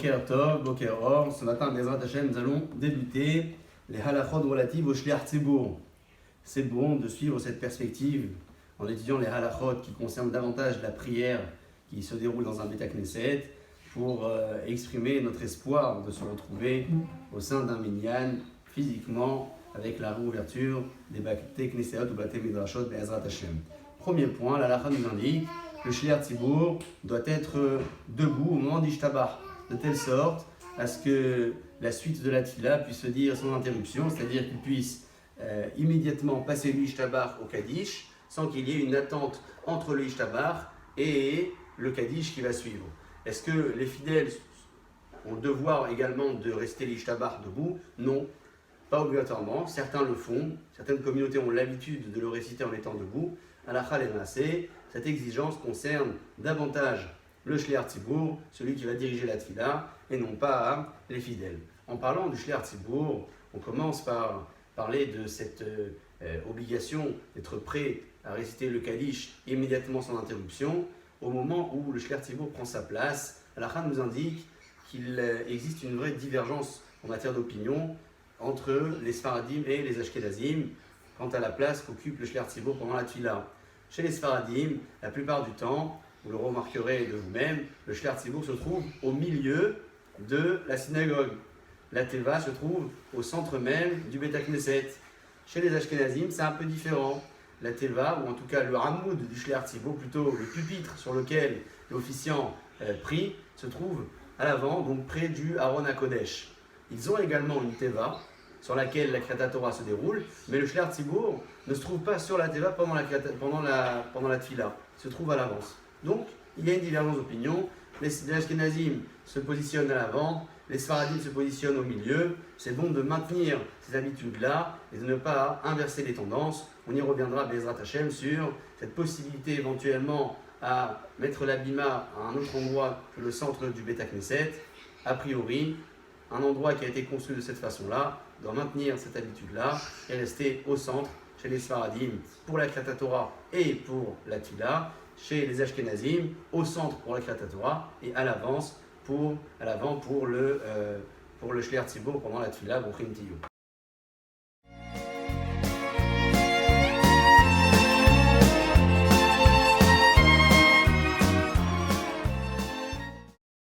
Boker Tov, Boker Or. Ce matin, Bezrat Hashem, nous allons débuter les halachot relatives au Shliach Tzibur. C'est bon de suivre cette perspective en étudiant les halachot qui concernent davantage la prière qui se déroule dans un Beit Knesset pour exprimer notre espoir de se retrouver au sein d'un minyan physiquement avec la réouverture des Beit Knesset ou Beit Midrashot Bezrat Hashem. Premier point, la halakha nous indique que le Shliach Tzibur doit être debout au moment d'Ishtabach, de telle sorte à ce que la suite de la tfila puisse se dire sans interruption, c'est-à-dire qu'il puisse immédiatement passer l'Ishtabach au Kaddish sans qu'il y ait une attente entre le Ishtabach et le Kaddish qui va suivre. Est-ce que les fidèles ont le devoir également de rester l'Ishtabach debout? Non, pas obligatoirement. Certains le font, certaines communautés ont l'habitude de le réciter en étant debout. Halakha l'emassé, cette exigence concerne davantage le Shliach Tzibur, celui qui va diriger la tfila, et non pas les fidèles. En parlant du Shliach Tzibur, on commence par parler de cette obligation d'être prêt à réciter le Kaddish immédiatement sans interruption. Au moment où le Shliach Tzibur prend sa place, Halakha nous indique qu'il existe une vraie divergence en matière d'opinion entre les Sfaradim et les Ashkenazim quant à la place qu'occupe le Shliach Tzibur pendant la tfila. Chez les Sfaradim, la plupart du temps, vous le remarquerez de vous-même, le Shliach Tzibur se trouve au milieu de la synagogue. La teva se trouve au centre même du Beit Knesset. Chez les Ashkenazim, c'est un peu différent. La teva, ou en tout cas le hamoud du Shliach Tzibur, plutôt le pupitre sur lequel l'officiant prie, se trouve à l'avant, donc près du Aron HaKodesh. Ils ont également une teva sur laquelle la Kriyat Torah se déroule, mais le Shliach Tzibur ne se trouve pas sur la teva pendant la tfila, il se trouve à l'avance. Donc, il y a une divergence d'opinion. Les Ashkenazim se positionnent à l'avant, les Sfaradim se positionnent au milieu. C'est bon de maintenir ces habitudes-là et de ne pas inverser les tendances. On y reviendra, Bezrat Hashem, sur cette possibilité éventuellement à mettre l'abima à un autre endroit que le centre du Beit Knesset. A priori, un endroit qui a été construit de cette façon-là doit maintenir cette habitude-là et rester au centre chez les Sfaradim pour la Kriyat Torah et pour la tfila, chez les Ashkenazim au centre pour la Kriyat Torah et à l'avant pour le Shliach Tzibur pendant la tfila. Bruchim Tiyou.